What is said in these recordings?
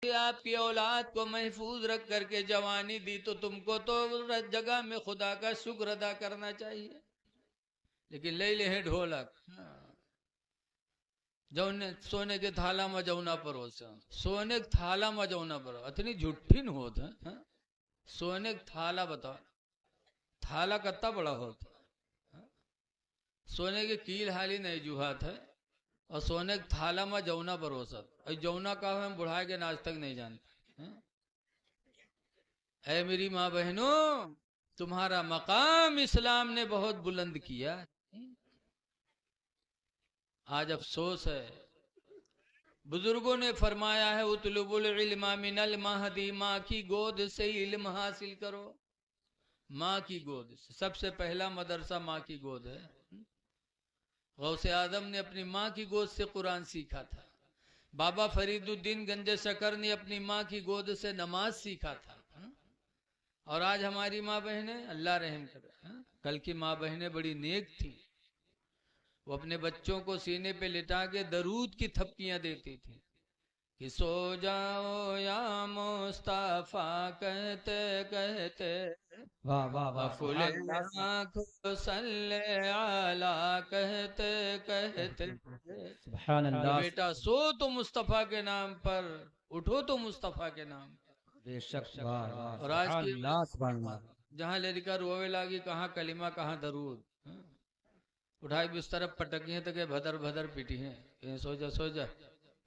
آپ کی اولاد کو محفوظ رکھ کر کے جوانی دی تو تم کو تو جگہ میں خدا کا شکر ادا کرنا چاہیے. لیکن لے لے ڈھولک جونے سونے کے تھالا میں جونا پر سونے کے تھالا میں جونا پر اتنی جھٹھی نہ ہوتا. سونے کے تھالا بتاؤ تھالا کتنا بڑا ہوتا. سونے کے کیل حالی نہیں جوہات ہے اور سونے کے تھالا میں جونا بروسط اور جونا کا ہم بڑھائے کے آج تک نہیں جانتے. اے میری ماں بہنوں تمہارا مقام اسلام نے بہت بلند کیا. آج افسوس ہے بزرگوں نے فرمایا ہے اطلبوا العلم من المہدی، ماں کی گود سے علم حاصل کرو. ماں کی گود سے سب سے پہلا مدرسہ ماں کی گود ہے. غوث اعظم نے اپنی ماں کی گود سے قرآن سیکھا تھا. بابا فرید الدین گنج شکر نے اپنی ماں کی گود سے نماز سیکھا تھا. اور آج ہماری ماں بہنیں اللہ رحم کرے، کل کی ماں بہنیں بڑی نیک تھیں. وہ اپنے بچوں کو سینے پہ لٹا کے درود کی تھپکیاں دیتی تھیں کہ سو جاؤ یا مصطفیٰ کہتے کہتے واہ واہ واہ افل آنکھوں صلی علی کہتے کہتے. سبحان کہ اللہ بیٹا سو تو مصطفیٰ کے نام پر، اٹھو تو مصطفیٰ کے نام پر. بے شک واہ واہ اور آج سبحان کی اللہ سبحان اللہ. جہاں لڑکا روے لگی کہاں کلمہ کہاں درود، اٹھائی بستر پٹکی ہیں تو کہ بھدر بھدر پیٹی ہیں. سو جا سو جا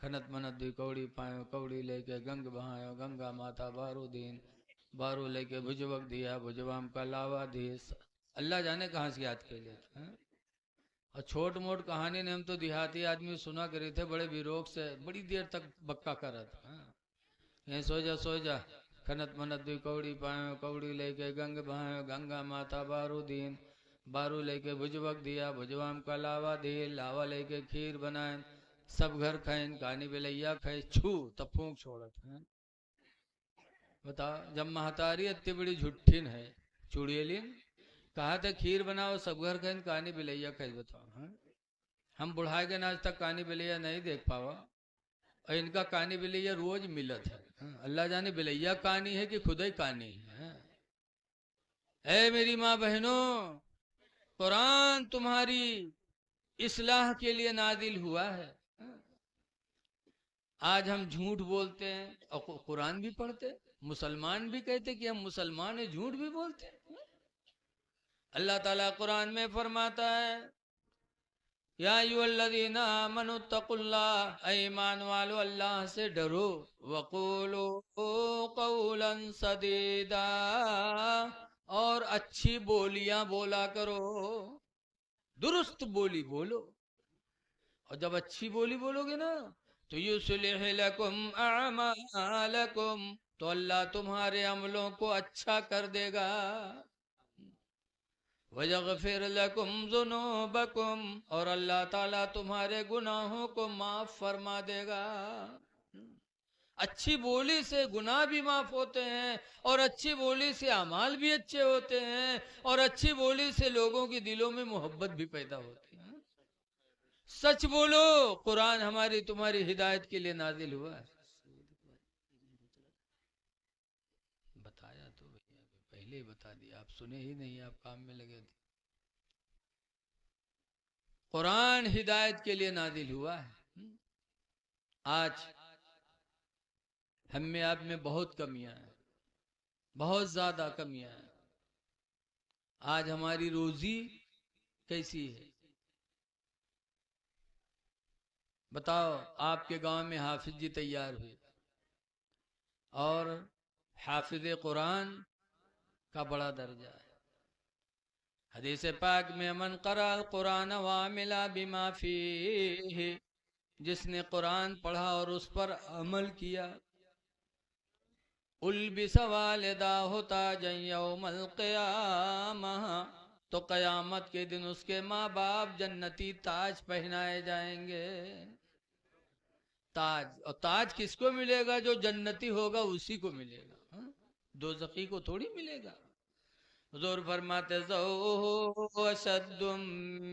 کھنت منت دی کوڑی پائیں کوڑی لے کے گنگ بہایو گنگا ماتا بارو دین بارو لے کے بھجوک دیا بھجوام کا لاوا دیس. اللہ جانے کہاں سے یاد کے لیے. اور چھوٹ موٹ کہانی نے ہم تو دیہاتی آدمی سنا کرے تھے بڑے بیروگ سے بڑی دیر تک بکا کرا تھا. سو جا کھنت منت دی کوڑی پائیں کوڑی لے کے گنگ بہایو گنگا ماتا بارو دین بارو لے کے بھجوک دیا بھجوام کا لاوا دے لاوا لے کے کھیر بنائیں سب گھر کھائیں کہانی بلیا کھائے چھو تب پھونک چھوڑت. بتا جب مہتاری اتنی بڑی جھٹھن ہے چوڑیلین کہا تھا کھیر بناؤ سب گھر کھائیں کہانی بلیا کھائے. بتاؤ ہم بڑھائے گئے آج تک کہانی بلیا نہیں دیکھ پاوا اور ان کا کہانی بلیا روز ملت ہے. اللہ جانے بلیا کہانی ہے کہ خدا ہی کہانی ہے. اے میری ماں بہنوں قرآن تمہاری اصلاح کے لیے نازل ہوا ہے. آج ہم جھوٹ بولتے ہیں اور قرآن بھی پڑھتے، مسلمان بھی کہتے کہ ہم مسلمان ہیں، جھوٹ بھی بولتے. اللہ تعالیٰ قرآن میں فرماتا ہے یا ایھا الذین آمنوا اتقوا اللہ، اے ایمان والو اللہ سے ڈرو، وقولوا قولا سدیدا، اور اچھی بولیاں بولا کرو، درست بولی بولو. اور جب اچھی بولی بولو گے نا تو یصلح لکم اعمالکم، تو اللہ تمہارے عملوں کو اچھا کر دے گا. وَيَغْفِرْ لَكُمْ ذُنُوبَكُمْ، اور اللہ تعالیٰ تمہارے گناہوں کو معاف فرما دے گا. اچھی بولی سے گناہ بھی معاف ہوتے ہیں اور اچھی بولی سے اعمال بھی اچھے ہوتے ہیں اور اچھی بولی سے لوگوں کے دلوں میں محبت بھی پیدا ہوتی ہے. سچ بولو، قرآن ہماری تمہاری ہدایت کے لیے نازل ہوا ہے. بتایا تو بھیا پہلے ہی بتا دیا، آپ سنے ہی نہیں، آپ کام میں لگے تھے. قرآن ہدایت کے لیے نازل ہوا ہے. آج ہم میں آپ میں بہت کمیاں ہیں، بہت زیادہ کمیاں ہیں. آج ہماری روزی کیسی ہے بتاؤ. آپ کے گاؤں میں حافظ جی تیار ہوئے اور حافظ قرآن کا بڑا درجہ ہے. حدیث پاک میں من قرأ القرآن وعمل بما فیہ، جس نے قرآن پڑھا اور اس پر عمل کیا، البس والداہ تاجا یوم القیامہ، تو قیامت کے دن اس کے ماں باپ جنتی تاج پہنائے جائیں گے. تاج، اور تاج کس کو ملے گا؟ جو جنتی ہوگا اسی کو ملے گا، دوزخی کو تھوڑی ملے گا. حضور فرماتے ذوق اشد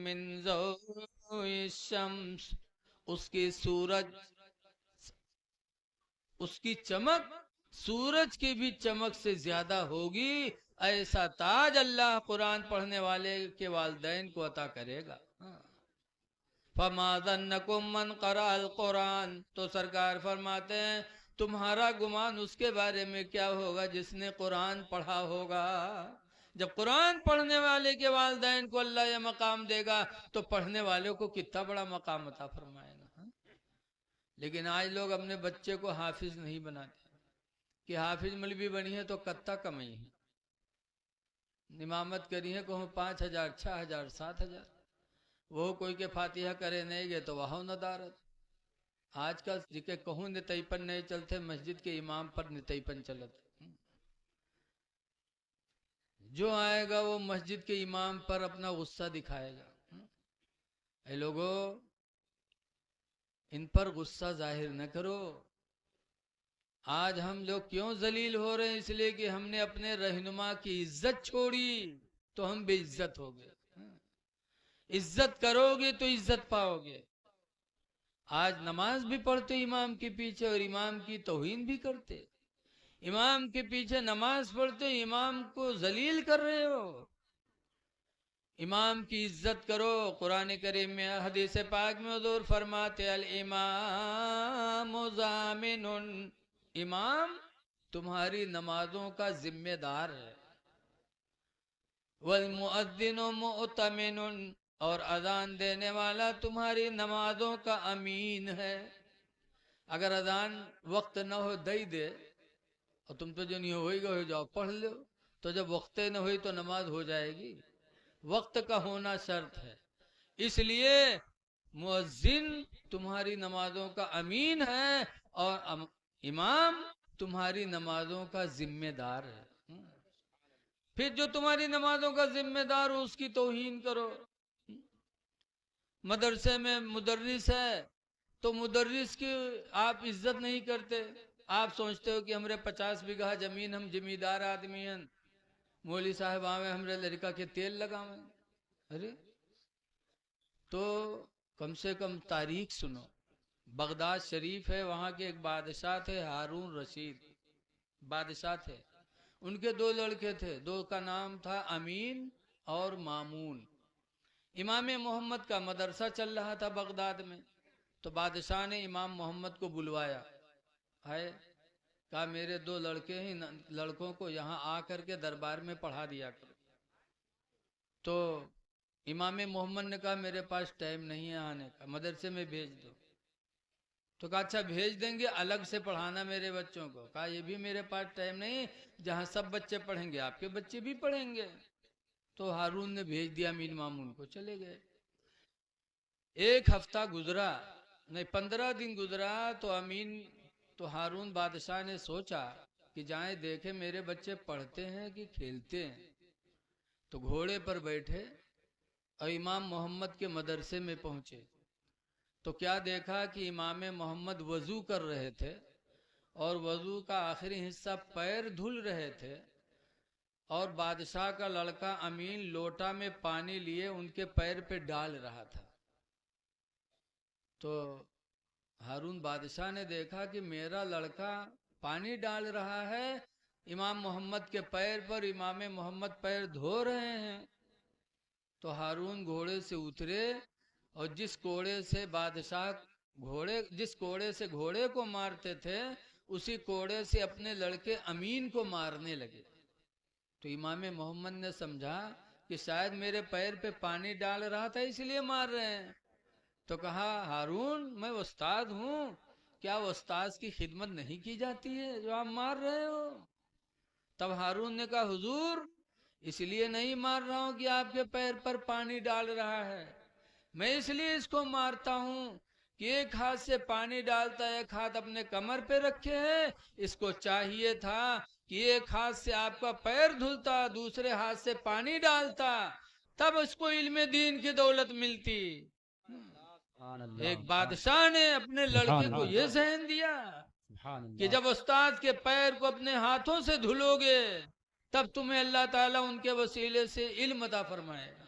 من ذوق शम्स, उसकी सूरज, उसकी चमक सूरज की भी चमक से ज्यादा होगी। ऐसा ताज अल्लाह कुरान पढ़ने वाले के वालिदैन को अता करेगा। फमा ज़न्नकुम मन क़राअल कुरान, तो सरकार फरमाते हैं तुम्हारा गुमान उसके बारे में क्या होगा जिसने कुरान पढ़ा होगा। जब कुरान पढ़ने वाले के वालिदैन को अल्लाह ये मकाम देगा तो पढ़ने वालों को कितना बड़ा मकाम अता फरमाएगा। लेकिन आज लोग अपने बच्चे को हाफिज नहीं बनाते कि हाफिज मौलवी बनी है तो कत्ता कमाई है, इमामत करी है कहूँ 5,000 6,000 7,000, वो कोई के फातिहा करे नहीं गए तो वहाँ नदारत। आजकल जिके कहूँ नितईपन नहीं चलते, मस्जिद के इमाम पर नितईपन चलत। जो आएगा वो मस्जिद के इमाम पर अपना गुस्सा दिखाएगा। ऐ लोगों, इन पर गुस्सा जाहिर न करो। आज हम लोग क्यों जलील हो रहे हैं? इसलिए कि हमने अपने रहनुमा की इज्जत छोड़ी तो हम बेइज्जत हो गए। इज्जत करोगे तो इज्जत पाओगे। आज नमाज भी पढ़ते इमाम के पीछे और इमाम की तौहीन भी करते। इमाम के पीछे नमाज पढ़ते इमाम को जलील कर रहे हो। इमाम की इज्जत करो। कुरान करीम में हदीस पाक में हुजूर फरमाते अल इमाम ज़ामिनुन, इमाम तुम्हारी नमाजों का जिम्मेदार है। वल मुअद्दिनु मुअतमिनुन, और अजान देने वाला तुम्हारी नमाजों का अमीन है। अगर अजान वक्त न हो दई दे और तुम तो जो नहीं होएगा हो जाओ पढ़ लो, तो जब वक्त न हुई तो नमाज हो जाएगी। वक्त का होना शर्त है। इसलिए मुअज्जिन तुम्हारी नमाजों का अमीन है और इमाम तुम्हारी नमाजों का जिम्मेदार है। फिर जो तुम्हारी नमाजों का जिम्मेदार हो उसकी तौहीन करो। मदरसे में मुदर्रिस है तो मुदर्रिस की आप इज्जत नहीं करते। आप सोचते हो कि हमरे 50 बीघा जमीन, हम जिम्मेदार आदमी हैं, मौली साहब आवे हमरे लड़का के तेल लगावे। अरे तो कम से कम तारीख सुनो। बगदाद शरीफ है, वहाँ के एक बादशाह थे हारून रशीद, बादशाह थे। उनके 2 लड़के थे, 2 का नाम था अमीन और मामून। इमाम मोहम्मद का मदरसा चल रहा था बगदाद में, तो बादशाह ने इमाम मोहम्मद को बुलवाया है, कहा मेरे 2 लड़के हैं, लड़कों को यहाँ आकर के दरबार में पढ़ा दिया करो। तो इमाम मोहम्मद ने कहा मेरे पास टाइम नहीं है आने का, मदरसे में भेज दो। तो कहा अच्छा भेज देंगे, अलग से पढ़ाना मेरे बच्चों को। कहा ये भी मेरे पास टाइम नहीं, जहाँ सब बच्चे पढ़ेंगे आपके बच्चे भी पढ़ेंगे। तो हारून ने भेज दिया अमीन मामून को, चले गए। 1 हफ्ता गुजरा, नहीं 15 दिन गुजरा, तो हारून बादशाह ने सोचा कि जाएं देखे मेरे बच्चे पढ़ते हैं कि खेलते हैं। तो घोड़े पर बैठे और इमाम मोहम्मद के मदरसे में पहुंचे तो क्या देखा कि इमाम मोहम्मद वजू कर रहे थे और वजू का आखिरी हिस्सा पैर धुल रहे थे, और बादशाह का लड़का अमीन लोटा में पानी लिए उनके पैर पे डाल रहा था। तो हारून बादशाह ने देखा कि मेरा लड़का पानी डाल रहा है इमाम मोहम्मद के पैर पर, इमाम मोहम्मद पैर धो रहे हैं। तो हारून घोड़े से उतरे और जिस कोड़े से घोड़े को मारते थे उसी कोड़े से अपने लड़के अमीन को मारने लगे। तो इमाम मोहम्मद ने समझा कि शायद मेरे पैर पे पानी डाल रहा था इसलिए मार रहे हैं। तो कहा हारून मैं उस्ताद हूँ, क्या उस्ताद की खिदमत नहीं की जाती है जो आप मार रहे हो? तब हारून ने कहा हुजूर इसलिए नहीं मार रहा हूँ कि आपके पैर पर पानी डाल रहा है, मैं इसलिए इसको मारता हूँ कि एक हाथ से पानी डालता है, एक हाथ अपने कमर पे रखे है। इसको चाहिए था कि एक हाथ से आपका पैर धुलता, दूसरे हाथ से पानी डालता, तब इसको इल्म दीन की दौलत मिलती। एक बादशाह ने अपने लड़के को ये ज़हन दिया कि जब उस्ताद के पैर को अपने हाथों से धुलोगे तब तुम्हें अल्लाह ताला उनके वसीले से इल्म अता फरमाएगा।